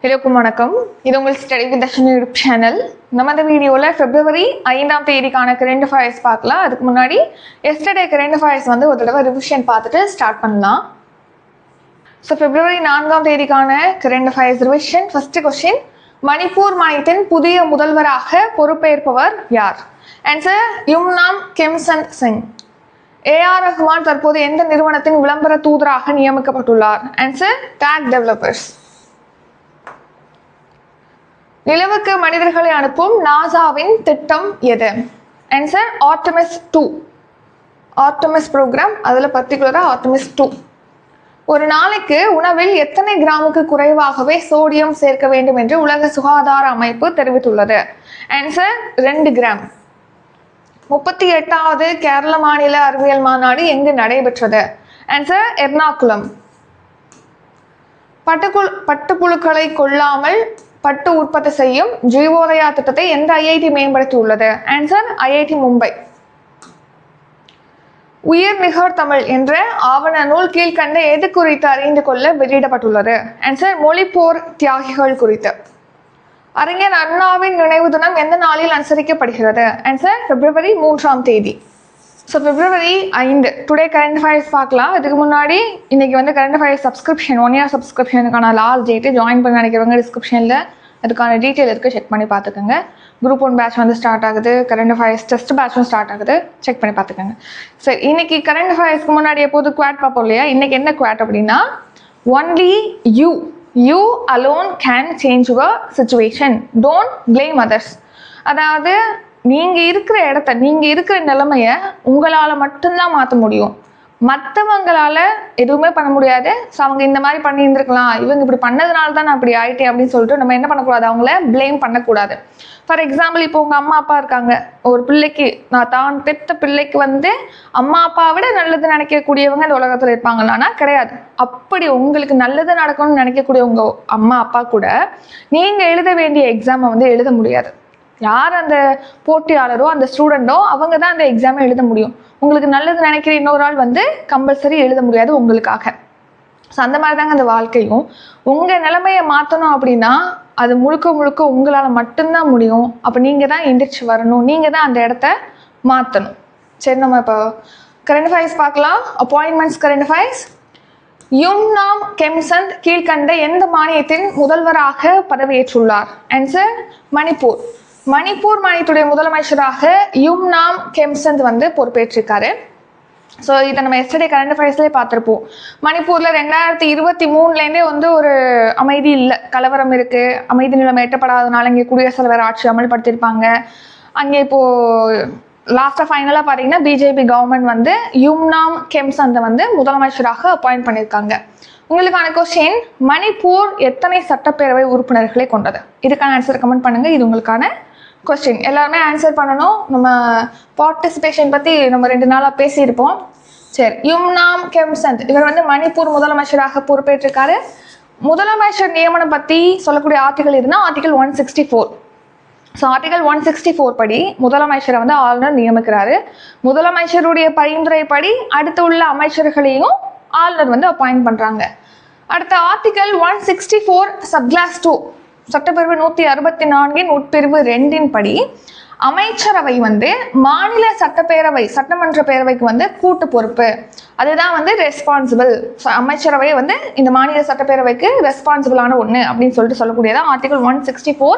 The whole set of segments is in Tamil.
எல்லோருக்கும் வணக்கம். இது உங்கள் study with Dharshini YouTube channel. நம்ம இந்த வீடியோவில் February 5ஆம் தேதிக்கான கரண்ட் அஃபேர்ஸ் பார்க்கலாம். அதுக்கு முன்னாடி எஸ்டர்டே கரண்ட் அஃபேர்ஸ் ஒரு தடவை ரிவிஷன் பார்த்துட்டு ஸ்டார்ட் பண்ணலாம். ஸோ February 4ஆம் தேதிக்கான current affairs revision. First question, Manipur மாநிலத்தின் புதிய முதல்வராக பொறுப்பேற்பவர் யார்? ஆன்சர் யும்நாம் கிம்சந்த் சிங். ஏஆர் ரஹ்மான் தற்போது எந்த நிறுவனத்தின் விளம்பர தூதராக நியமிக்கப்பட்டுள்ளார்? Answer tech developers. நிலவுக்கு மனிதர்களை அனுப்பும் நாசாவின் திட்டம் எது? Answer Artemis 2. ஆர்டமிஸ் ப்ரோக்ராம், அதில் பர்டிகுலராக ஆர்டமிஸ் 2. ஒரு நாளைக்கு உணவில் எத்தனை கிராமுக்கு குறைவாகவே சோடியம் சேர்க்க வேண்டும் என்று உலக சுகாதார அமைப்பு தெரிவித்துள்ளது? Answer 2 gram. 38வது கேரள மாநில அறிவியல் மாநாடு எங்கு நடைபெற்றது? ஆன்சர் எர்ணாகுளம். பட்டுப்புழுக்களை கொல்லாமல் பட்டு உற்பத்தி செய்யும் ஜீவோதயா திட்டத்தை எந்த ஐஐடி மேம்படுத்தி உள்ளது? Answer IIT Mumbai. உயிர் நிகர் தமிழ் என்ற ஆவண நூல் கீழ்கண்ட எது குறித்து அறிந்து கொள்ள வெளியிடப்பட்டுள்ளது? ஆன்சர் மொழிப்போர் தியாகிகள் குறித்து. அறிஞர் அண்ணாவின் நினைவு தினம் எந்த நாளில் அனுசரிக்கப்படுகிறது? ஆன்சர் February 3ஆம் தேதி. So February 5 today current affairs பார்க்கலாம். இதுக்கு முன்னாடி இன்னைக்கு கரண்ட் அஃபேர்ஸ் சப்ஸ்கிரிப்ஷன் 1 year சப்ஸ்கிரிப்ஷனுக்கான லாஸ்ட் டேட்டு. ஜாயின் பண்ண நினைக்கிறவங்க டிஸ்கிரிப்ஷனில் அதுக்கான டீட்டெயில் இருக்குது, செக் பண்ணி பார்த்துக்கோங்க. குரூப் 1 பேட்ச் ஸ்டார்ட் ஆகுது, கரண்ட் அஃபேர்ஸ் டெஸ்ட் பேட்சும் ஸ்டார்ட் ஆகுது, செக் பண்ணி பார்த்துக்கோங்க. சரி, இன்னைக்கு கரண்ட் அஃபேர்ஸ்க்கு முன்னாடி எப்போது குவாட் பார்ப்போம் இல்லையா? இன்னைக்கு என்ன குவாட் அப்படின்னா, only you alone can change your situation, don't blame others. அதாவது நீங்கள் இருக்கிற இடத்த, நீங்கள் இருக்கிற நிலைமைய உங்களால் மட்டும்தான் மாற்ற முடியும், மற்றவங்களால் எதுவுமே பண்ண முடியாது. ஸோ அவங்க இந்த மாதிரி பண்ணியிருந்துருக்கலாம், இவங்க இப்படி பண்ணதுனால தான் நான் அப்படி ஆயிட்டேன் அப்படின்னு சொல்லிட்டு நம்ம என்ன பண்ணக்கூடாது, அவங்கள பிளேம் பண்ணக்கூடாது. ஃபார் எக்ஸாம்பிள், இப்போ உங்கள் அம்மா அப்பா இருக்காங்க, ஒரு பிள்ளைக்கு தான் பெற்ற பிள்ளைக்கு அம்மா அப்பாவை விட நல்லது நினைக்கக்கூடியவங்க இந்த உலகத்தில் இருப்பாங்களான்னா கிடையாது. அப்படி உங்களுக்கு நல்லது நடக்கணும்னு நினைக்கக்கூடிய உங்கள் அம்மா அப்பா கூட நீங்கள் எழுத வேண்டிய எக்ஸாமை எழுத முடியாது. யார் அந்த போட்டியாளரோ அந்த ஸ்டூடெண்டோ அவங்க தான் அந்த எக்ஸாமை எழுத முடியும். உங்களுக்கு நல்லது நினைக்கிற இன்னொரு ஆள் கம்பல்சரி எழுத முடியாது உங்களுக்காக. ஸோ அந்த மாதிரி தாங்க அந்த வாழ்க்கையும். உங்கள் நிலைமையை மாற்றணும் அப்படின்னா அது முழுக்க உங்களால் மட்டும்தான் முடியும். அப்போ நீங்கள் தான் எந்திரிச்சு வரணும், நீங்கள் தான் அந்த இடத்த மாற்றணும். சரி, நம்ம இப்போ கரண்ட் அஃபேர்ஸ் பார்க்கலாம். Appointments current affairs. Yumnam Khemchand கீழ்கண்ட எந்த மாநிலத்தின் முதல்வராக பதவியேற்றுள்ளார்? ஆன்சர் மணிப்பூர். மணிப்பூர் மாநிலத்துடைய முதலமைச்சராக யும்நாம் கிம்சந்த் பொறுப்பேற்றிருக்காரு. ஸோ இதை நம்ம எஸ்டர்டே கரண்ட் அஃபேர்ஸ்லேயே பார்த்துருப்போம். மணிப்பூரில் 2023 ஒரு அமைதி இல்லை, கலவரம் இருக்குது, அமைதி நிலைமை எட்டப்படாதனால இங்கே குடியரசுத் தலைவர் ஆட்சி அமல்படுத்தியிருப்பாங்க. அங்கே இப்போது லாஸ்ட்டாக ஃபைனலாக பார்த்தீங்கன்னா பிஜேபி கவர்மெண்ட் யும்நாம் கிம்சந்தை முதலமைச்சராக அப்பாயிண்ட் பண்ணியிருக்காங்க. உங்களுக்கான கொஸ்டின், மணிப்பூர் எத்தனை சட்டப்பேரவை உறுப்பினர்களை கொண்டது? இதுக்கான ஆன்சர் கமெண்ட் பண்ணுங்கள். இது உங்களுக்கான கொஸ்டின். எல்லாருமே ஆன்சர் பண்ணணும். நம்ம பார்ட்டிசிபேஷன் பற்றி நம்ம 2 நாளாக பேசியிருப்போம். சரி, யும்நாம் கிம்சந்த் இவர் மணிப்பூர் முதலமைச்சராக பொறுப்பேற்றிருக்காரு. முதலமைச்சர் நியமனம் பற்றி சொல்லக்கூடிய ஆர்டிகல் இருந்தால் ஆர்டிகல் 164. ஸோ ஆர்டிகல் 164 படி முதலமைச்சரை ஆளுநர் நியமிக்கிறாரு. முதலமைச்சருடைய பரிந்துரைப்படி அடுத்து உள்ள அமைச்சர்களையும் ஆளுநர் அப்பாயிண்ட் பண்ணுறாங்க. அடுத்த ஆர்டிகல் 164 சப்கிளாஸ் 2 சட்டப்பிரிவு 164 உட்பிரிவு 2 படி அமைச்சரவை மாநில சட்டப்பேரவை சட்டமன்ற பேரவைக்கு கூட்டு பொறுப்பு, அதுதான் ரெஸ்பான்சிபிள். அமைச்சரவை இந்த மாநில சட்டப்பேரவைக்கு ரெஸ்பான்சிபிளான ஒன்று அப்படின்னு சொல்லிட்டு சொல்லக்கூடியதான் ஆர்டிகல் 164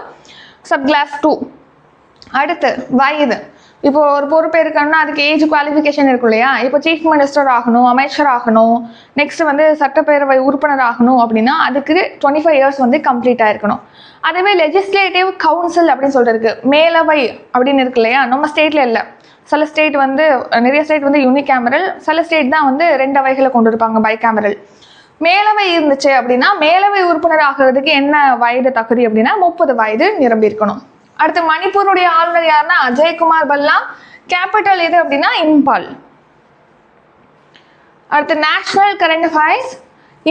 சப்கிளாஸ் 2. அடுத்து வயது. இப்போ ஒரு பொறுப்பு இருக்கணும்னா அதுக்கு ஏஜ் குவாலிஃபிகேஷன் இருக்கும் இல்லையா? இப்போ சீஃப் மினிஸ்டர் ஆகணும், அமைச்சர் ஆகணும், நெக்ஸ்ட் சட்டப்பேரவை உறுப்பினர் ஆகணும் அப்படின்னா அதுக்கு 25 years கம்ப்ளீட் ஆயிருக்கணும். அதுவே லெஜிஸ்லேட்டிவ் கவுன்சில் அப்படின்னு சொல்லிட்டு இருக்கு, மேலவை அப்படின்னு இருக்கு இல்லையா? நம்ம ஸ்டேட்ல இல்லை, சில ஸ்டேட் நிறைய ஸ்டேட் யூனிகேமரல், சில ஸ்டேட் தான் 2 அவைகளை கொண்டு இருப்பாங்க, பைகேமரல். மேலவை இருந்துச்சு அப்படின்னா மேலவை உறுப்பினர் ஆகிறதுக்கு என்ன வயது தகுதி அப்படின்னா 30 வயது நிரம்பி இருக்கணும். அடுத்து மணிப்பூருடைய ஆளுநர் யாருன்னா அஜய்குமார் பல்லா. கேபிட்டல் எது அப்படின்னா இம்பால். அடுத்து நேஷனல் கரண்ட் அஃபேர்ஸ்.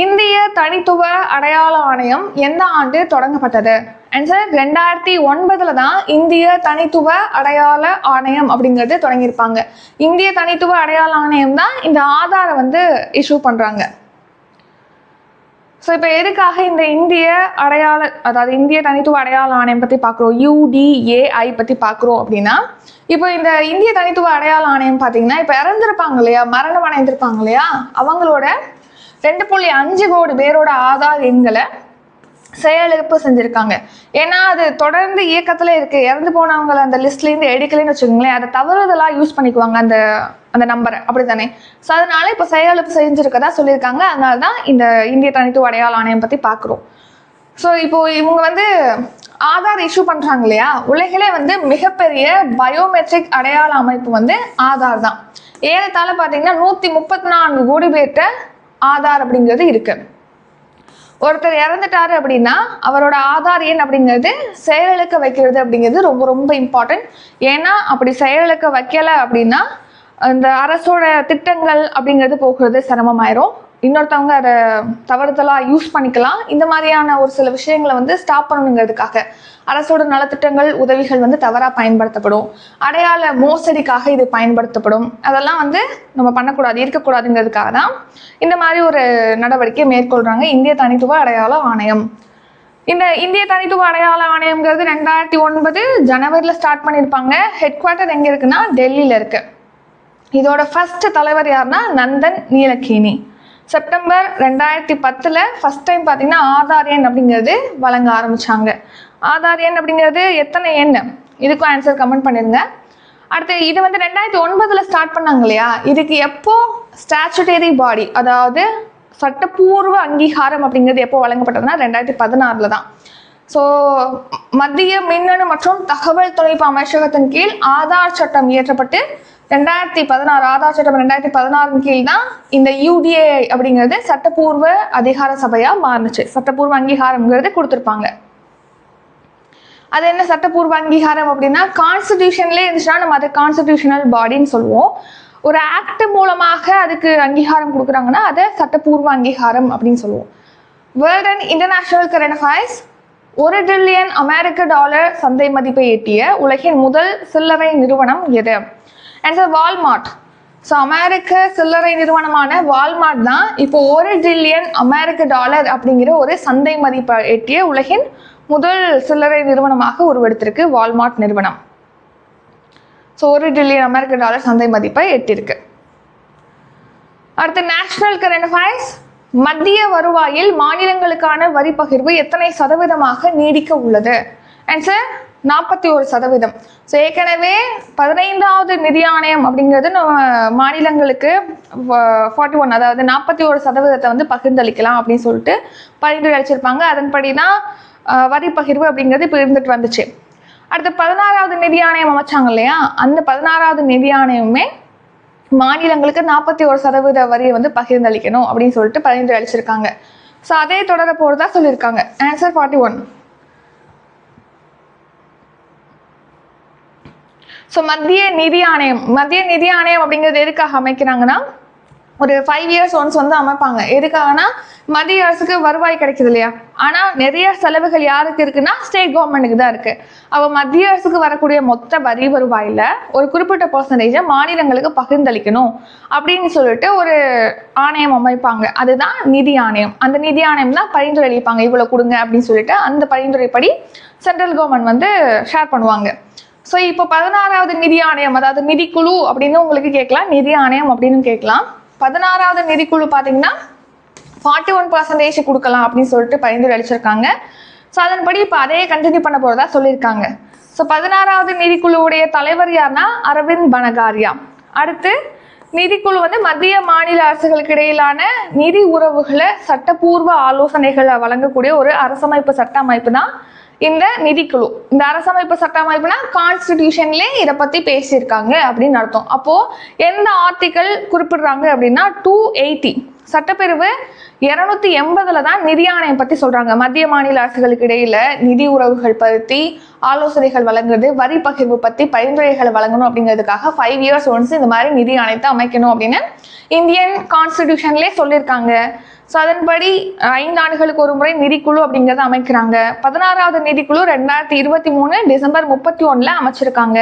இந்திய தனித்துவ அடையாள ஆணையம் எந்த ஆண்டு தொடங்கப்பட்டது? ஆன்சர் 2009 தான் இந்திய தனித்துவ அடையாள ஆணையம் அப்படிங்கிறது தொடங்கியிருப்பாங்க. இந்திய தனித்துவ அடையாள ஆணையம் தான் இந்த ஆதாரை இஷ்யூ பண்றாங்க. ஸோ இப்போ எதுக்காக இந்த இந்திய அடையாள அதாவது இந்திய தனித்துவ அடையாள ஆணையம் பற்றி பார்க்குறோம், UDAI பற்றி பார்க்குறோம் அப்படின்னா, இப்போ இந்த இந்திய தனித்துவ அடையாள ஆணையம் பார்த்தீங்கன்னா இப்போ இறந்துருப்பாங்க இல்லையா, மரணம் அடைந்திருப்பாங்க இல்லையா, அவங்களோட 2.5 கோடி பேரோட ஆதார் எண்களை செயலிழப்பு செஞ்சுருக்காங்க. ஏன்னா அது தொடர்ந்து இயக்கத்தில் இருக்குது. இறந்து போனவங்களை அந்த லிஸ்ட்லேருந்து எடுக்கலைன்னு வச்சுக்கோங்களேன், அதை தவறுதலாக யூஸ் பண்ணிக்குவாங்க அந்த நம்பரை, அப்படி தானே. ஸோ அதனால இப்போ செயலிழப்பு செஞ்சுருக்கதா சொல்லியிருக்காங்க. அதனால தான் இந்த இந்திய தனித்துவ அடையாள ஆணையம் பற்றி பார்க்குறோம். ஸோ இப்போது இவங்க வந்து ஆதார் இஷ்யூ பண்ணுறாங்க இல்லையா, உலகிலே வந்து மிகப்பெரிய பயோமெட்ரிக் அடையாள அமைப்பு வந்து ஆதார் தான். ஏறத்தாழ பார்த்தீங்கன்னா 134 கோடி பேர்கிட்ட ஆதார் அப்படிங்கிறது இருக்குது. ஒருத்தர் இறந்துட்டாரு அப்படின்னா அவரோட ஆதார் எண் அப்படிங்கிறது செயலிழக்க வைக்கிறது அப்படிங்கிறது ரொம்ப ரொம்ப இம்பார்ட்டன்ட். ஏன்னா அப்படி செயலிழக்க வைக்கலை அப்படின்னா அந்த அரசோட திட்டங்கள் அப்படிங்கிறது போகிறது சிரமமாயிரும். இன்னொருத்தவங்க அதை தவறுதலாக யூஸ் பண்ணிக்கலாம். இந்த மாதிரியான ஒரு சில விஷயங்களை வந்து ஸ்டாப் பண்ணணுங்கிறதுக்காக அரசோட நலத்திட்டங்கள் உதவிகள் வந்து தவறாக பயன்படுத்தப்படும். அடையாள மோசடிக்காக இது பயன்படுத்தப்படும். அதெல்லாம் வந்து நம்ம பண்ணக்கூடாது, இருக்கக்கூடாதுங்கிறதுக்காக தான் இந்த மாதிரி ஒரு நடவடிக்கை மேற்கொள்கிறாங்க இந்திய தனித்துவ அடையாள ஆணையம். இந்த இந்திய தனித்துவ அடையாள ஆணையம்ங்கிறது 2009 ஜனவரியில் ஸ்டார்ட் பண்ணியிருப்பாங்க. ஹெட் குவார்ட்டர் எங்கே இருக்குன்னா டெல்லியில் இருக்குது. இதோட ஃபர்ஸ்ட் தலைவர் யாருன்னா Nandan Nilekani. September 2010 first time பார்த்தீங்கன்னா ஆதார் எண் அப்படிங்கிறது வழங்க ஆரம்பித்தாங்க. ஆதார் எண் அப்படிங்கிறது எத்தனை எண், இதுக்கும் ஆன்சர் கமெண்ட் பண்ணிடுங்க. அடுத்து இது வந்து 2009 ஸ்டார்ட் பண்ணாங்க இல்லையா, இதுக்கு எப்போ ஸ்டாச்சுட்டரி பாடி அதாவது சட்டப்பூர்வ அங்கீகாரம் அப்படிங்கிறது எப்போ வழங்கப்பட்டதுன்னா 2016 தான். ஸோ மத்திய மின்னணு மற்றும் தகவல் தொழில்நுட்ப அமைச்சகத்தின் கீழ் ஆதார் சட்டம் இயற்றப்பட்டு 2016 ஆதார் சட்டம் 2016 கீழ் தான் இந்த UDAI அப்படிங்கிறது சட்டப்பூர்வ அதிகார சபையாக மாறுனுச்சு. சட்டப்பூர்வ அங்கீகாரம்ங்கிறது கொடுத்துருப்பாங்க. அது என்ன சட்டப்பூர்வ அங்கீகாரம் அப்படின்னா, கான்ஸ்டிடியூஷன்லேயே இருந்துச்சுன்னா நம்ம அதை கான்ஸ்டிடியூஷனல் பாடின்னு சொல்லுவோம். ஒரு ஆக்ட் மூலமாக அதுக்கு அங்கீகாரம் கொடுக்குறாங்கன்னா அதை சட்டப்பூர்வ அங்கீகாரம் அப்படின்னு சொல்லுவோம். World and international current affairs. $1 trillion அமெரிக்க சந்தை மதிப்பை எட்டிய உலகின் முதல் சில்லறை நிறுவனம் எது? Answer Walmart. ஸோ அமெரிக்க சில்லறை நிறுவனமான வால்மார்ட் தான் இப்போ $1 டிரில்லியன் அமெரிக்க அப்படிங்கிற ஒரு சந்தை மதிப்பை எட்டிய உலகின் முதல் சில்லறை நிறுவனமாக உருவெடுத்திருக்கு வால்மார்ட் நிறுவனம். ஸோ $1 டிரில்லியன் அமெரிக்க சந்தை மதிப்பை எட்டிருக்கு. அடுத்து நேஷனல் கரண்ட் அஃபேர்ஸ். மத்திய வருவாயில் மாநிலங்களுக்கான வரி பகிர்வு எத்தனை சதவீதமாக நீடிக்க உள்ளது? ஆன்சர் 41%. ஸோ ஏற்கனவே 15வது நிதி ஆணையம் அப்படிங்கிறது நம்ம மாநிலங்களுக்கு 41 அதாவது 41% வந்து பகிர்ந்தளிக்கலாம் அப்படின்னு சொல்லிட்டு பரிந்துரை அளிச்சிருப்பாங்க. அதன்படி தான் வரி பகிர்வு அப்படிங்கிறது இப்போ இருந்துட்டு வந்துச்சு. அடுத்து 16வது நிதி ஆணையம் அமைச்சாங்க இல்லையா, அந்த 16வது நிதி ஆணையமே மாநிலங்களுக்கு 41% வரியை வந்து பகிர்ந்தளிக்கணும் அப்படின்னு சொல்லிட்டு பரிந்துரை அளிச்சிருக்காங்க. ஸோ அதே தொடர போகிறதா சொல்லியிருக்காங்க. ஆன்சர் 41. ஸோ மத்திய நிதி ஆணையம் அப்படிங்கிறது எதுக்காக அமைக்கிறாங்கன்னா, ஒரு 5 இயர்ஸ் ஒன்ஸ் வந்து அமைப்பாங்க. எதுக்காகனா மத்திய அரசுக்கு வருவாய் கிடைக்குது இல்லையா, ஆனால் நிறைய செலவுகள் யாருக்கு இருக்குன்னா ஸ்டேட் கவர்மெண்ட்டுக்கு தான் இருக்குது. அப்போ மத்திய அரசுக்கு வரக்கூடிய மொத்த வரி வருவாயில் ஒரு குறிப்பிட்ட பர்சன்டேஜை மாநிலங்களுக்கு பகிர்ந்தளிக்கணும் அப்படின்னு சொல்லிட்டு ஒரு ஆணையம் அமைப்பாங்க. அதுதான் நிதி ஆணையம். அந்த நிதி ஆணையம் தான் பரிந்துரை அளிப்பாங்க, இவ்வளோ கொடுங்க அப்படின்னு சொல்லிட்டு அந்த பரிந்துரைப்படி சென்ட்ரல் கவர்மெண்ட் வந்து ஷேர் பண்ணுவாங்க. ஸோ இப்போ 16வது நிதி ஆணையம் அதாவது நிதிக்குழு அப்படின்னு உங்களுக்கு கேட்கலாம், நிதி ஆணையம் அப்படின்னு கேட்கலாம். 16வது நிதிக்குழு பார்த்தீங்கன்னா 41% கொடுக்கலாம் அப்படின்னு சொல்லிட்டு பரிந்துரை அளிச்சிருக்காங்க. ஸோ அதன்படி இப்போ அதே கண்டினியூ பண்ண போகிறதா சொல்லியிருக்காங்க. ஸோ 16வது நிதிக்குழுவுடைய தலைவர் யாருன்னா அரவிந்த் பனகாரியா. அடுத்து நிதிக்குழு வந்து மத்திய மாநில அரசுகளுக்கு இடையிலான நிதி உறவுகளை சட்டப்பூர்வ ஆலோசனைகளை வழங்கக்கூடிய ஒரு அரசமைப்பு சட்ட அமைப்பு தான் இந்த நிதிக்குழு. இந்த அரசமைப்பு சட்ட அமைப்புனா கான்ஸ்டிடியூஷன்லேயே இதை பற்றி பேசியிருக்காங்க அப்படின்னு அர்த்தம். அப்போது எந்த ஆர்டிக்கல் குறிப்பிடுறாங்க அப்படின்னா 280 சட்டப்பிரிவு 280 தான் நிதி ஆணையம் பற்றி சொல்கிறாங்க. மத்திய மாநில அரசுகளுக்கு இடையில நிதி உறவுகள் பற்றி ஆலோசனைகள் வழங்குறது, வரி பகிர்வு பற்றி பரிந்துரைகளை வழங்கணும் அப்படிங்கிறதுக்காக 5 இயர்ஸ் ஒன்ஸ் இந்த மாதிரி நிதி ஆணையத்தை அமைக்கணும் அப்படின்னு இந்தியன் கான்ஸ்டிடியூஷன்லேயே சொல்லியிருக்காங்க. ஸோ அதன்படி 5 ஆண்டுகளுக்கு ஒரு முறை நிதிக்குழு அப்படிங்கிறத அமைக்கிறாங்க. 16வது நிதிக்குழு 2023 டிசம்பர் 31 அமைச்சிருக்காங்க.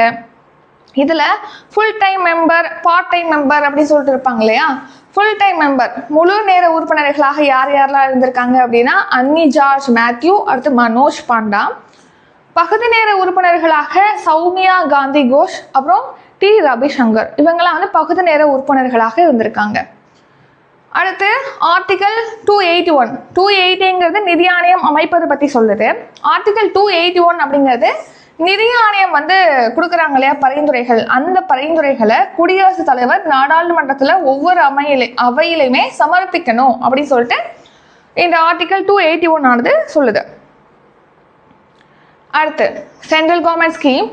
இதில் full time member, part time member அப்படின்னு சொல்லிட்டு இருப்பாங்க இல்லையா. ஃபுல் டைம் மெம்பர் முழு நேர உறுப்பினர்களாக யார் யாரெல்லாம் இருந்திருக்காங்க அப்படின்னா அன்னி ஜார்ஜ் மேத்யூ, அடுத்து மனோஜ் பாண்டா. பகுதி நேர உறுப்பினர்களாக சௌமியா காந்தி கோஷ், அப்புறம் டி ரவிசங்கர், இவங்கெல்லாம் வந்து பகுதி நேர உறுப்பினர்களாக இருந்திருக்காங்க. அடுத்து ஆர்டிகல் 281. 280ங்கிறது நிதி ஆணையம் அமைப்பது பற்றி சொல்லுது. ஆர்டிகல் 281 அப்படிங்கிறது நிதி ஆணையம் வந்து கொடுக்குறாங்க இல்லையா பரிந்துரைகள், அந்த பரிந்துரைகளை குடியரசுத் தலைவர் நாடாளுமன்றத்தில் ஒவ்வொரு அவையிலையுமே சமர்ப்பிக்கணும் அப்படின்னு சொல்லிட்டு இந்த ஆர்டிகல் 281 ஆனது சொல்லுது. அடுத்து central government scheme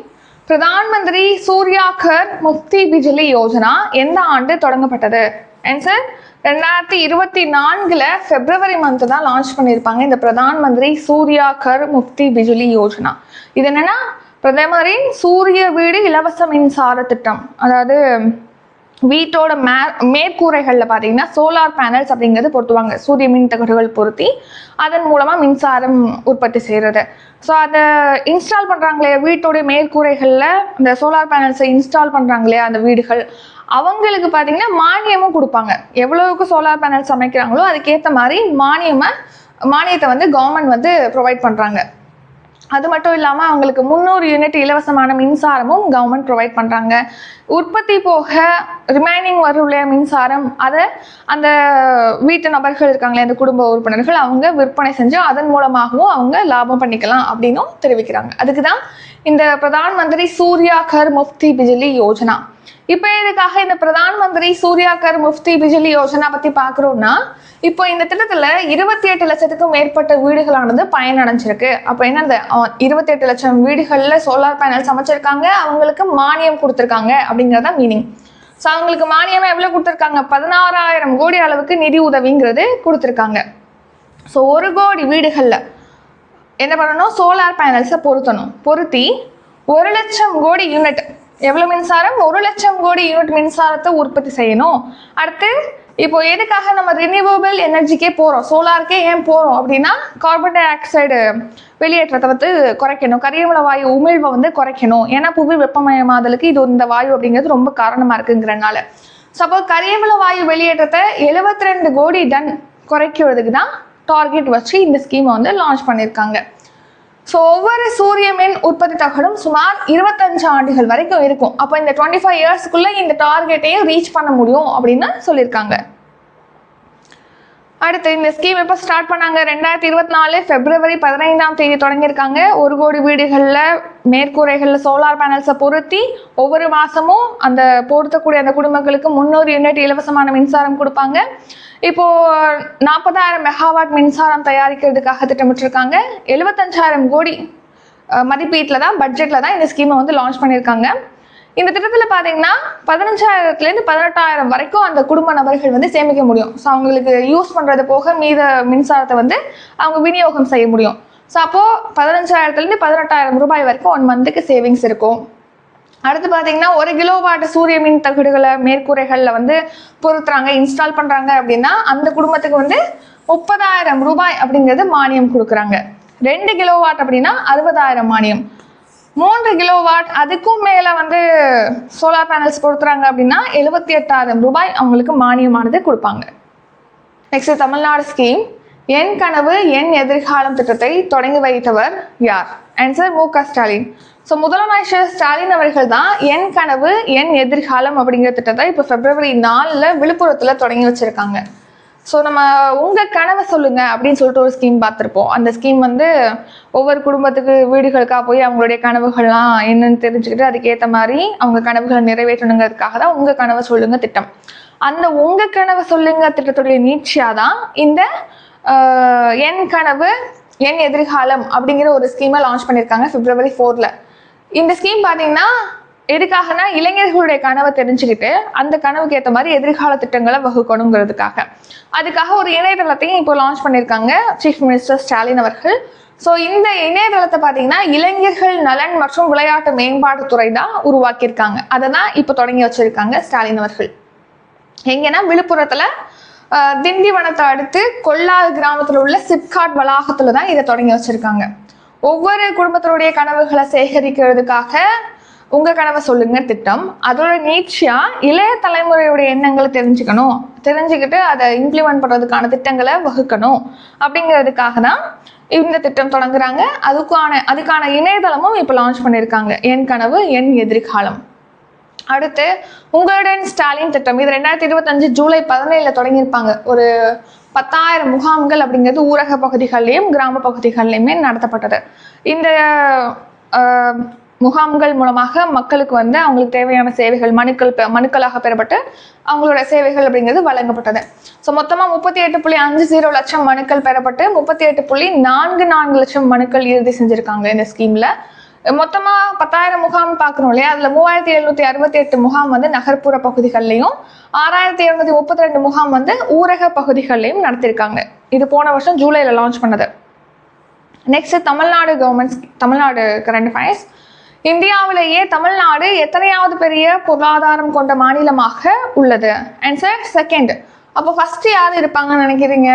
Pradhan Mantri Surya கர் முஃப்தி பிஜிலி யோஜனா எந்த ஆண்டு தொடங்கப்பட்டது? ஆன்சர் 2024 February மந்த் தான் லான்ச் பண்ணியிருப்பாங்க இந்த பிரதான் மந்திரி சூர்யா கர் முஃப்தி பிஜிலி யோஜனா. இது என்னன்னா பிரதமரின் சூரிய வீடு இலவச மின்சார திட்டம். அதாவது வீட்டோட மேற்கூரைகளில் பார்த்தீங்கன்னா சோலார் பேனல்ஸ் அப்படிங்கிறது பொருத்துவாங்க, சூரிய மின் தகடுகள் பொருத்தி அதன் மூலமாக மின்சாரம் உற்பத்தி செய்கிறது. ஸோ அதை இன்ஸ்டால் பண்ணுறாங்களே வீட்டோடைய மேற்கூரைகளில் இந்த சோலார் பேனல்ஸை இன்ஸ்டால் பண்ணுறாங்களே அந்த வீடுகள், அவங்களுக்கு பார்த்தீங்கன்னா மானியமும் கொடுப்பாங்க. எவ்வளவுக்கு சோலார் பேனல்ஸ் அமைக்கிறாங்களோ அதுக்கேற்ற மாதிரி மானியத்தை வந்து கவர்மெண்ட் வந்து ப்ரொவைட் பண்ணுறாங்க. அது மட்டும் இல்லாமல் அவங்களுக்கு 300 யூனிட் இலவசமான மின்சாரமும் கவர்மெண்ட் ப்ரொவைட் பண்ணுறாங்க. உற்பத்தி போக ரிமைனிங் வருள்ள மின்சாரம் அதை அந்த வீட்டு நபர்கள் இருக்காங்களே அந்த குடும்ப உறுப்பினர்கள் அவங்க விற்பனை செஞ்சு அதன் மூலமாகவும் அவங்க லாபம் பண்ணிக்கலாம் அப்படின்னும் தெரிவிக்கிறாங்க. அதுக்கு தான் இந்த பிரதான் மந்திரி சூர்யா கர் முஃப்தி பிஜிலி யோஜனா. இப்போ இதுக்காக இந்த பிரதான் மந்திரி சூர்யா கர் முஃப்தி பிஜிலி யோஜனா பற்றி பார்க்குறோம்னா, இப்போ இந்த திட்டத்தில் 28 லட்சத்துக்கும் மேற்பட்ட வீடுகளானது பயனடைஞ்சிருக்கு. அப்போ என்னது 28 லட்சம் வீடுகளில் சோலார் பேனல்ஸ் அமைச்சிருக்காங்க, அவங்களுக்கு மானியம் கொடுத்துருக்காங்க அப்படிங்கிறத மீனிங். ஸோ அவங்களுக்கு மானியமாக எவ்வளோ கொடுத்துருக்காங்க? 16,000 கோடி அளவுக்கு நிதி உதவிங்கிறது கொடுத்துருக்காங்க. ஸோ 1 கோடி வீடுகளில் என்ன பண்ணணும்? சோலார் பேனல்ஸை பொருத்தி 1 லட்சம் கோடி யூனிட், எவ்வளோ மின்சாரம்? 1 லட்சம் கோடி யூனிட் மின்சாரத்தை உற்பத்தி செய்யணும். அடுத்து இப்போ எதுக்காக நம்ம ரினியூவபிள் எனர்ஜிக்கே போகிறோம், சோலாருக்கே ஏன் போகிறோம் அப்படின்னா கார்பன் டை ஆக்சைடு வெளியேற்றத்தை வந்து குறைக்கணும், கரியமில வாயு உமிழ்வை வந்து குறைக்கணும். ஏன்னா புவி வெப்பமயமாதலுக்கு இது இந்த வாயு அப்படிங்கிறது ரொம்ப காரணமாக இருக்குங்கிறனால. சப்போஸ் கரியமில வாயு வெளியேற்றத்தை 72 கோடி டன் குறைக்கிறதுக்கு தான் டார்கெட் வச்சு இந்த ஸ்கீமை வந்து லான்ச் பண்ணியிருக்காங்க. ஸோ ஒவ்வொரு சூரிய மின் உற்பத்தி தகடும் சுமார் 25 ஆண்டுகள் வரைக்கும் இருக்கும். அப்போ இந்த 25 இயர்ஸ்க்குள்ளே இந்த டார்கெட்டையும் ரீச் பண்ண முடியும் அப்படின்னு சொல்லியிருக்காங்க. அடுத்து இந்த ஸ்கீம் எப்போ ஸ்டார்ட் பண்ணாங்க? 2024 February 15 தொடங்கியிருக்காங்க. 1 கோடி வீடுகளில் மேற்கூரைகளில் சோலார் பேனல்ஸை பொருத்தி ஒவ்வொரு மாதமும் அந்த பொருத்தக்கூடிய அந்த குடும்பங்களுக்கு 300 யூனிட் இலவசமான மின்சாரம் கொடுப்பாங்க. இப்போது 40,000 மெகாவாட் மின்சாரம் தயாரிக்கிறதுக்காக திட்டமிட்டிருக்காங்க. 75,000 கோடி மதிப்பீட்டில் தான் பட்ஜெட்டில் தான் இந்த ஸ்கீமை வந்து லான்ச் பண்ணியிருக்காங்க. இந்த திட்டத்தில் பார்த்தீங்கன்னா 15,000 18,000 வரைக்கும் அந்த குடும்ப நபர்கள் வந்து சேமிக்க முடியும். ஸோ அவங்களுக்கு யூஸ் பண்ணுறது போக மீத மின்சாரத்தை வந்து அவங்க விநியோகம் செய்ய முடியும். ஸோ அப்போது 15,000 18,000 ரூபாய் வரைக்கும் 1 மந்த்துக்கு சேவிங்ஸ் இருக்கும். அடுத்து பார்த்தீங்கன்னா 1 கிலோவாட் சூரிய மின் தகடுகளை மேற்கூரைகளில் வந்து பொருத்துறாங்க, இன்ஸ்டால் பண்ணுறாங்க அப்படின்னா அந்த குடும்பத்துக்கு வந்து 30,000 ரூபாய் அப்படிங்கிறது மானியம் கொடுக்குறாங்க. 2 கிலோவாட் அப்படின்னா 60,000 மானியம். 3 கிலோவாட் அதுக்கும் மேலே வந்து சோலார் பேனல்ஸ் பொருத்துறாங்க அப்படின்னா 78,000 ரூபாய் அவங்களுக்கு மானியமானது கொடுப்பாங்க. நெக்ஸ்ட் தமிழ்நாடு ஸ்கீம் என் கனவு என் எதிர்காலம் திட்டத்தை தொடங்கி வைத்தவர் யார்? ஆன்சர் மு.க. ஸ்டாலின். ஸோ முதலமைச்சர் ஸ்டாலின் அவர்கள் தான் என் கனவு என் எதிர்காலம் அப்படிங்கிற திட்டத்தை இப்போ February 4 விழுப்புரத்தில் தொடங்கி வச்சுருக்காங்க. ஸோ நம்ம உங்கள் கனவை சொல்லுங்கள் அப்படின்னு சொல்லிட்டு ஒரு ஸ்கீம் பார்த்துருப்போம். அந்த ஸ்கீம் வந்து ஒவ்வொரு குடும்பத்துக்கு வீடுகளுக்காக போய் அவங்களுடைய கனவுகள்லாம் என்னென்னு தெரிஞ்சுக்கிட்டு அதுக்கேற்ற மாதிரி அவங்க கனவுகளை நிறைவேற்றணுங்கிறதுக்காக தான் உங்கள் கனவை சொல்லுங்கள் திட்டம். அந்த உங்கள் கனவை சொல்லுங்கள் திட்டத்துடைய நீட்சியாக தான் இந்த என் கனவு என் எதிர்காலம் அப்படிங்கிற ஒரு ஸ்கீமை லான்ச் பண்ணியிருக்காங்க February 4. இந்த ஸ்கீம் பார்த்தீங்கன்னா எதுக்காகனா இளைஞர்களுடைய கனவை தெரிஞ்சுக்கிட்டு அந்த கனவுக்கு ஏற்ற மாதிரி எதிர்கால திட்டங்களை வகுக்கணுங்கிறதுக்காக. அதுக்காக ஒரு இணையதளத்தையும் இப்போ லான்ச் பண்ணியிருக்காங்க சீஃப் மினிஸ்டர் ஸ்டாலின் அவர்கள். ஸோ இந்த இணையதளத்தை பார்த்தீங்கன்னா இளைஞர்கள் நலன் மற்றும் விளையாட்டு மேம்பாட்டுத்துறை தான் உருவாக்கியிருக்காங்க. அதை தான் இப்போ தொடங்கி வச்சிருக்காங்க ஸ்டாலின் அவர்கள். எங்கன்னா விழுப்புரத்தில் திண்டிவனத்தை அடுத்து கொல்லாறு கிராமத்தில் உள்ள சிப்காட் வளாகத்தில் தான் இதை தொடங்கி வச்சிருக்காங்க. ஒவ்வொரு குடும்பத்தினுடைய கனவுகளை சேகரிக்கிறதுக்காக உங்கள் கனவை சொல்லுங்க திட்டம். அதோட நீட்சியாக இளைய தலைமுறையுடைய எண்ணங்களை தெரிஞ்சுக்கிட்டு அதை இம்ப்ளிமெண்ட் பண்ணுறதுக்கான திட்டங்களை வகுக்கணும் அப்படிங்கிறதுக்காக தான் இந்த திட்டம் தொடங்குறாங்க. அதுக்கான இணையதளமும் இப்போ லான்ச் பண்ணியிருக்காங்க, என் கனவு என் எதிர்காலம். அடுத்து உங்களுடன் ஸ்டாலின் திட்டம். இது 2025 ஜூலை 17 தொடங்கியிருப்பாங்க. ஒரு 10,000 முகாம்கள் அப்படிங்கிறது ஊரக பகுதிகள்லையும் கிராம பகுதிகள்லையுமே நடத்தப்பட்டது. இந்த முகாம்கள் மூலமாக மக்களுக்கு வந்து அவங்களுக்கு தேவையான சேவைகள் மனுக்களாக பெறப்பட்டு அவங்களோட சேவைகள் அப்படிங்கிறது வழங்கப்பட்டது. ஸோ மொத்தமாக 38.50 லட்சம் மனுக்கள் பெறப்பட்டு 38.44 லட்சம் மனுக்கள் இறுதி செஞ்சுருக்காங்க இந்த ஸ்கீமில். மொத்தமாக 10,000 முகாம் பார்க்கணும் இல்லையா, அதில் 3,768 முகாம் வந்து நகர்ப்புற பகுதிகள்லையும் 6,732 முகாம் வந்து ஊரக பகுதிகள்லையும் நடத்தியிருக்காங்க. இது போன வருஷம் ஜூலையில் லான்ச் பண்ணது. Next Tamil Nadu current affairs. இந்தியாவிலேயே தமிழ்நாடு எத்தனையாவது பெரிய பொருளாதாரம் கொண்ட மாநிலமாக உள்ளது? Answer second. அப்போ ஃபர்ஸ்ட் யார் இருப்பாங்கன்னு நினைக்கிறீங்க?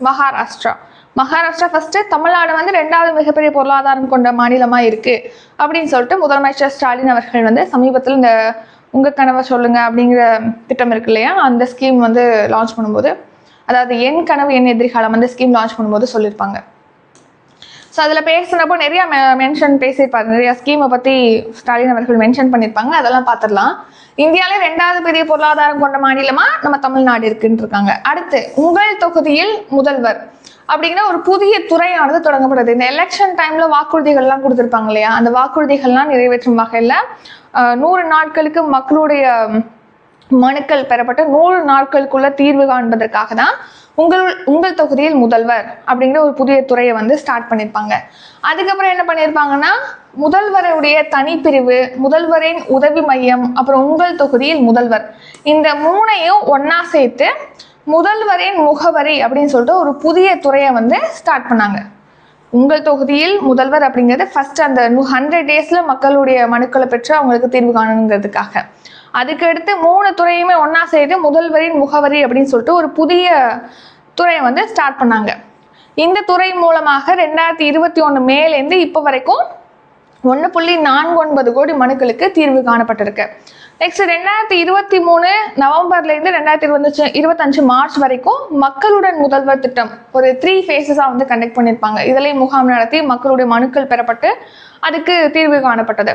மகாராஷ்டிரா ஃபர்ஸ்ட், தமிழ்நாடு வந்து 2வது மிகப்பெரிய பொருளாதாரம் கொண்ட மாநிலமாக இருக்கு அப்படின்னு சொல்லிட்டு முதலமைச்சர் ஸ்டாலின் அவர்கள் வந்து சமீபத்தில் இந்த உங்கள் கனவை சொல்லுங்க அப்படிங்கிற திட்டம் இருக்கு இல்லையா, அந்த ஸ்கீம் வந்து லான்ச் பண்ணும்போது, அதாவது என் கனவு என் எதிர்காலம் அந்த ஸ்கீம் லான்ச் பண்ணும்போது சொல்லியிருப்பாங்க. ஸோ அதில் பேசுனப்போ நிறையா பேசியிருப்பாங்க, நிறையா ஸ்கீமை பற்றி ஸ்டாலின் அவர்கள் மென்ஷன் பண்ணியிருப்பாங்க. அதெல்லாம் பார்த்துடலாம். இந்தியாவிலே 2வது பெரிய பொருளாதாரம் கொண்ட மாநிலமாக நம்ம தமிழ்நாடு இருக்குன்னு இருக்காங்க. அடுத்து உங்கள் தொகுதியில் முதல்வர் அப்படிங்கிற ஒரு புதிய துறையானது தொடங்கப்படுது. இந்த எலெக்ஷன் டைமில் வாக்குறுதிகள்லாம் கொடுத்துருப்பாங்க இல்லையா, அந்த வாக்குறுதிகள்லாம் நிறைவேற்றும் வகையில் 100 நாட்களுக்கு மக்களுடைய மனுக்கள் பெறப்பட்டு 100 நாட்களுக்குள்ள தீர்வு காண்பதற்காக தான் உங்கள் தொகுதியில் முதல்வர் அப்படிங்கிற ஒரு புதிய துறையை வந்து ஸ்டார்ட் பண்ணியிருப்பாங்க. அதுக்கப்புறம் என்ன பண்ணியிருப்பாங்கன்னா, முதல்வருடைய தனிப்பிரிவு, முதல்வரின் உதவி மையம், அப்புறம் உங்கள் தொகுதியில் முதல்வர், இந்த 3ஐயும் ஒன்னா சேர்த்து முதல்வரின் முகவரி அப்படின்னு சொல்லிட்டு ஒரு புதிய துறையை வந்து ஸ்டார்ட் பண்ணாங்க. உங்கள் தொகுதியில் முதல்வர் அப்படிங்கிறது ஃபர்ஸ்ட் அந்த 100 டேஸ்ல மக்களுடைய மனுக்களை பெற்று அவங்களுக்கு தீர்வு காணணுங்கிறதுக்காக. அதுக்கடுத்து 3 துறையுமே ஒன்னா சேர்த்து முதல்வரின் முகவரி அப்படின்னு சொல்லிட்டு ஒரு புதிய துறையை வந்து ஸ்டார்ட் பண்ணாங்க. இந்த துறை மூலமாக 2021 மேலேருந்து இப்போ வரைக்கும் 1.49 கோடி மனுக்களுக்கு தீர்வு காணப்பட்டிருக்கு. நெக்ஸ்ட் 2023 நவம்பர்லேருந்து 2025 மார்ச் வரைக்கும் மக்களுடன் முதல்வர் திட்டம் ஒரு 3 ஃபேஸஸாக வந்து கண்டக்ட் பண்ணியிருப்பாங்க. இதுலேயும் முகாம் நடத்தி மக்களுடைய மனுக்கள் பெறப்பட்டு அதுக்கு தீர்வு காணப்பட்டது.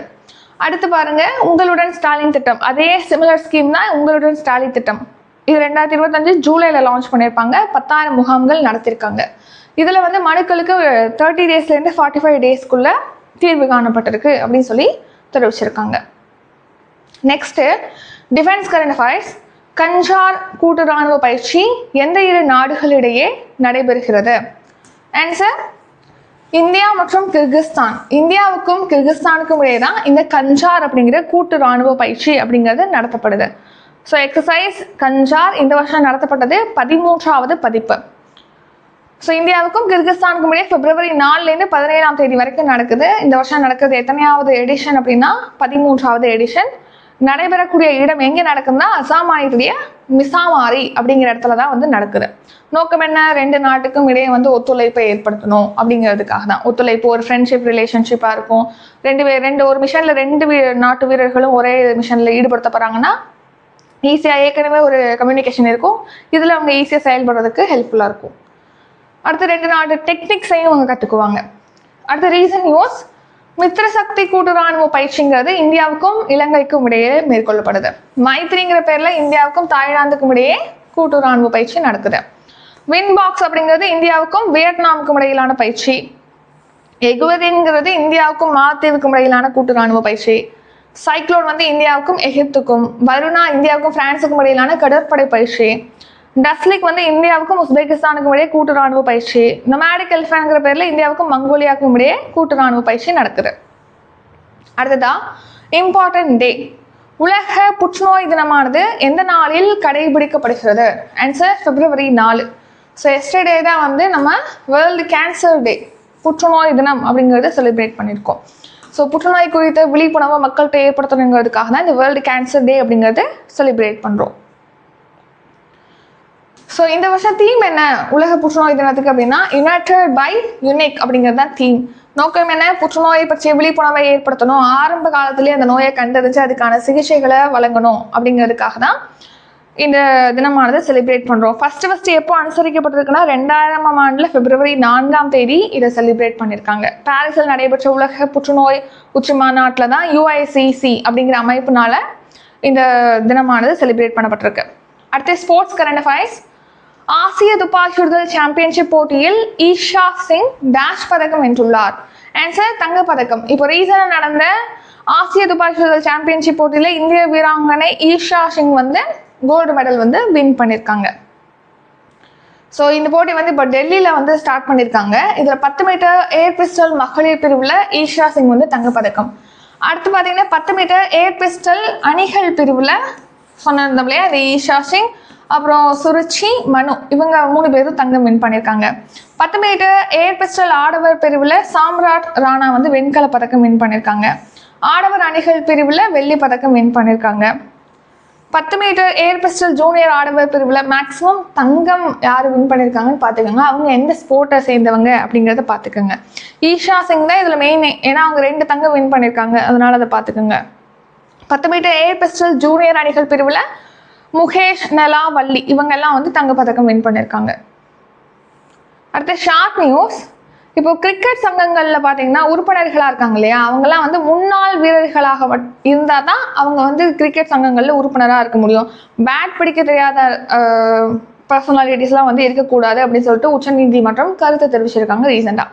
அடுத்து பாருங்க, உங்களுடன் ஸ்டாலின் திட்டம். அதே சிமிலர் ஸ்கீம் தான் உங்களுடன் ஸ்டாலின் திட்டம். இது 2025 ஜூலையில் லான்ச் பண்ணியிருப்பாங்க. 10,000 முகாம்கள் நடத்தியிருக்காங்க. இதில் வந்து மனுக்களுக்கு 30 டேஸ்லேருந்து 45 டேஸ்க்குள்ள தீர்வு காணப்பட்டிருக்கு அப்படின்னு சொல்லி தெரிவிச்சிருக்காங்க. Next defence current affairs. Khanjar கூட்டு இராணுவ பயிற்சி எந்த 2 நாடுகளிடையே நடைபெறுகிறது? ஆன்சர் இந்தியா மற்றும் கிர்கிஸ்தான். இந்தியாவுக்கும் கிர்கிஸ்தானுக்கும் இடையே தான் இந்த கஞ்சார் அப்படிங்கிற கூட்டு இராணுவ பயிற்சி அப்படிங்கிறது நடத்தப்படுது. ஸோ எக்ஸசைஸ் கஞ்சார் இந்த வருஷம் நடத்தப்பட்டது 13வது பதிப்பு. ஸோ இந்தியாவுக்கும் கிர்கிஸ்தானுக்கும் இடையே February 4லேருந்து 17ஆம் தேதி வரைக்கும் நடக்குது. இந்த வருஷம் நடக்குது எத்தனையாவது எடிஷன் அப்படின்னா 13வது எடிஷன். நடைபெறக்கூடிய இடம் எங்கே நடக்குதுன்னா அசாம் மாநிலத்துடைய மிசாமாரி அப்படிங்கிற இடத்துல தான் வந்து நடக்குது. நோக்கம் என்ன? 2 நாட்டுக்கும் இடையே வந்து ஒத்துழைப்பை ஏற்படுத்தணும் அப்படிங்கிறதுக்காக தான். ஒத்துழைப்பு ஒரு ஃப்ரெண்ட்ஷிப் ரிலேஷன்ஷிப்பாக இருக்கும். ஒரு மிஷனில் 2 நாட்டு வீரர்களும் ஒரே மிஷனில் ஈடுபடுத்தப்படுறாங்கன்னா ஈஸியாக ஏற்கனவே ஒரு கம்யூனிகேஷன் இருக்கும். இதில் அவங்க ஈஸியாக செயல்படுறதுக்கு ஹெல்ப்ஃபுல்லாக இருக்கும். அடுத்து 2 நாட்டு டெக்னிக்ஸையும் அவங்க கற்றுக்குவாங்க. அடுத்து ரீசன் நியூஸ். மித்திர சக்தி கூட்டு இராணுவ பயிற்சிங்கிறது இந்தியாவுக்கும் இலங்கைக்கும் இடையே மேற்கொள்ளப்படுது. மைத்ரிங்கிற பேரில் இந்தியாவுக்கும் தாய்லாந்துக்கும் இடையே கூட்டு இராணுவ பயிற்சி நடக்குது. வின்பாக்ஸ் அப்படிங்கிறது இந்தியாவுக்கும் வியட்நாமுக்கும் இடையிலான பயிற்சி. எகுவதின்ங்கிறது இந்தியாவுக்கும் மாலத்தீவுக்கும் இடையிலான கூட்டு இராணுவ பயிற்சி. சைக்ளோன் வந்து இந்தியாவுக்கும் எகிப்துக்கும், வருணா இந்தியாவுக்கும் பிரான்ஸுக்கும் இடையிலான கடற்படை பயிற்சி. டஸ்லிக் வந்து இந்தியாவுக்கும் உஸ்பெகிஸ்தானுக்கும் இடையே கூட்டு இராணுவ பயிற்சி. நொமேடிக் எலிஃபன்ட்ங்கிற பேரில் இந்தியாவுக்கும் மங்கோலியாவுக்கும் இடையே கூட்டு இராணுவ பயிற்சி நடக்குது. அடுத்ததா இம்பார்ட்டன்ட் டே. உலக புற்றுநோய் தினமானது எந்த நாளில் கடைபிடிக்கப்படுகிறது? Answer February 4. ஸோ எஸ்டர்டே தான் வந்து நம்ம வேர்ல்டு கேன்சர் டே, புற்றுநோய் தினம் அப்படிங்கிறத செலிப்ரேட் பண்ணியிருக்கோம். ஸோ புற்றுநோய் குறித்த விழிப்புணர்வை மக்கள்கிட்ட ஏற்படுத்தணுங்கிறதுக்காக தான் இந்த வேர்ல்டு கேன்சர் டே அப்படிங்கிறத செலிப்ரேட் பண்ணுறோம். ஸோ இந்த வருஷம் தீம் என்ன உலக புற்றுநோய் தினத்துக்கு அப்படின்னா யுனைடெட் பை யுனிக் அப்படிங்கிறது தான் தீம். நோக்கம் என்ன? புற்றுநோயை பற்றிய விழிப்புணர்வை ஏற்படுத்தணும், ஆரம்ப காலத்திலேயே அந்த நோயை கண்டறிஞ்சு அதுக்கான சிகிச்சைகளை வழங்கணும் அப்படிங்கிறதுக்காக தான் இந்த தினமானது செலிப்ரேட் பண்ணுறோம். ஃபர்ஸ்ட் எப்போ அனுசரிக்கப்பட்டிருக்குன்னா 2000ஆம் ஆண்டில் February 4 இதை செலிப்ரேட் பண்ணியிருக்காங்க. பாரிஸில் நடைபெற்ற உலக புற்றுநோய் உச்சி மாநாட்டில் தான் UICC அப்படிங்கிற அமைப்பினால இந்த தினமானது செலிப்ரேட் பண்ணப்பட்டிருக்கு. அடுத்து ஸ்போர்ட்ஸ் கரண்ட் அஃபேர்ஸ். ஆசிய துப்பாக்கி சுடுதல் சாம்பியன்ஷிப் போட்டியில் ஈஷா சிங் டேஷ் பதக்கம் வென்றுள்ளார். ஆன்சர் தங்கப்பதக்கம். இப்போ ரீசனாக நடந்த ஆசிய துப்பாக்கி சுடுதல் சாம்பியன்ஷிப் போட்டியில் இந்திய வீராங்கனை Esha Singh gold medal win பண்ணியிருக்காங்க. ஸோ இந்த போட்டி இப்போ டெல்லியில் ஸ்டார்ட் பண்ணியிருக்காங்க. இதில் 10 மீட்டர் ஏர் பிஸ்டல் மகளிர் பிரிவில் ஈஷா சிங் தங்கப்பதக்கம். அடுத்து பார்த்தீங்கன்னா 10 மீட்டர் ஏர் பிஸ்டல் அணிகள் பிரிவில் சொன்னோம் இல்லையா, அது ஈஷா சிங், அப்புறம் சுருச்சி, மனு, இவங்க 3 பேரும் தங்கம் வின் பண்ணியிருக்காங்க. 10 மீட்டர் ஏர் பிஸ்டல் ஆடவர் பிரிவில் சாம்ராட் ராணா வெண்கல பதக்கம் வின் பண்ணியிருக்காங்க. ஆடவர் அணிகள் பிரிவில் வெள்ளி பதக்கம் வின் பண்ணியிருக்காங்க. 10 மீட்டர் ஏர் பிஸ்டல் ஜூனியர் ஆடவர் பிரிவில் மேக்ஸிமம் தங்கம் யார் வின் பண்ணியிருக்காங்கன்னு பார்த்துக்கோங்க. அவங்க எந்த ஸ்போர்ட்டை சேர்ந்தவங்க அப்படிங்கிறத பார்த்துக்கோங்க. ஈஷா சிங் தான் இதில் மெயின், ஏன்னா அவங்க 2 தங்கம் வின் பண்ணியிருக்காங்க, அதனால அதை பார்த்துக்கோங்க. 10 மீட்டர் ஏர் பிஸ்டல் ஜூனியர் அணிகள் பிரிவில் முகேஷ், நலா, வள்ளி இவங்கெல்லாம் தங்கப்பதக்கம் வின் பண்ணியிருக்காங்க. அடுத்த ஷார்ட் நியூஸ். இப்போ கிரிக்கெட் சங்கங்களில் பார்த்தீங்கன்னா உறுப்பினர்களாக இருக்காங்க இல்லையா, அவங்கெல்லாம் முன்னாள் வீரர்களாக இருந்தால் தான் அவங்க கிரிக்கெட் சங்கங்களில் உறுப்பினராக இருக்க முடியும். பேட் பிடிக்க தெரியாத பர்சனாலிட்டிஸ்லாம் இருக்கக்கூடாது அப்படின்னு சொல்லிட்டு உச்சநீதிமன்றம் கருத்து தெரிவிச்சிருக்காங்க ரீசெண்டாக.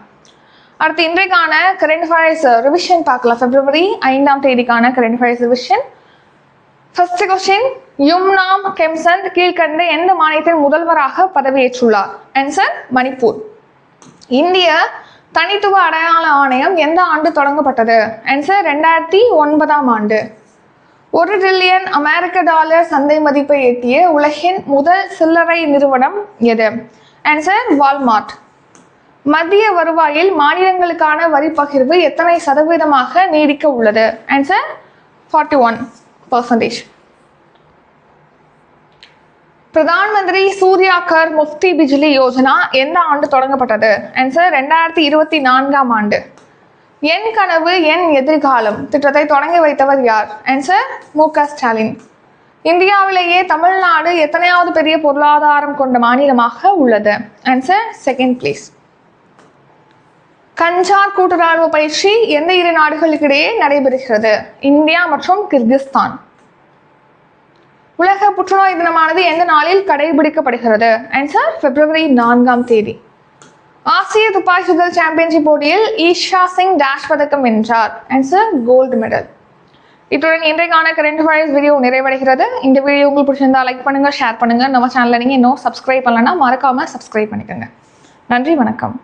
அடுத்து இன்றைக்கான கரண்ட் அஃபேர்ஸ் ரிவிஷன் பார்க்கலாம். February 5 current affairs revision. First question, Yumnam Khemchand கீழ்கண்ட எந்த மாநிலத்தின் முதல்வராக பதவியேற்றுள்ளார்? ஆன்சர் மணிப்பூர். இந்திய தனித்துவ அடையாள ஆணையம் எந்த ஆண்டு தொடங்கப்பட்டது? ஆன்சர் 2009ஆம் ஆண்டு. $1 டிரில்லியன் அமெரிக்க சந்தை மதிப்பை எட்டிய உலகின் முதல் சில்லறை நிறுவனம் எது? Answer Walmart. மத்திய வருவாயில் மாநிலங்களுக்கான வரி பகிர்வு எத்தனை சதவீதமாக நீடிக்க உள்ளது? ஆன்சர் 41%. பிரதான் மந்திரி சூர்யா கர் முஃப்தி பிஜ்லி யோஜனா எந்த ஆண்டு தொடங்கப்பட்டது? ஆன்சர் 2024ஆம் ஆண்டு. என் கனவு என் எதிர்காலம் திட்டத்தை தொடங்கி வைத்தவர் யார்? ஆன்சர் மு.க. ஸ்டாலின். இந்தியாவிலேயே தமிழ்நாடு எத்தனையாவது பெரிய பொருளாதாரம் கொண்ட மாநிலமாக உள்ளது? Answer 2nd place. கஞ்சார் கூட்டுறவு பயிற்சி எந்த 2 நாடுகளுக்கிடையே நடைபெறுகிறது? இந்தியா மற்றும் கிர்கிஸ்தான். உலக புற்றுநோய் தினமானது எந்த நாளில் கடைபிடிக்கப்படுகிறது? Answer February 4. ஆசிய துப்பாக்கி சுடுதல் சாம்பியன்ஷிப் போட்டியில் ஈஷா சிங் டேஷ் பதக்கம் வென்றார்? Answer gold medal. இத்துடன் இன்றைக்கான கரண்ட் அஃபேர்ஸ் வீடியோ நிறைவடைகிறது. இந்த வீடியோ உங்களுக்கு பிடிச்சிருந்தா லைக் பண்ணுங்க, ஷேர் பண்ணுங்க. நம்ம சேனலை நீங்க இன்னும் சப்ஸ்கிரைப் பண்ணலன்னா மறக்காம சப்ஸ்கிரைப் பண்ணிக்கோங்க. நன்றி, வணக்கம்.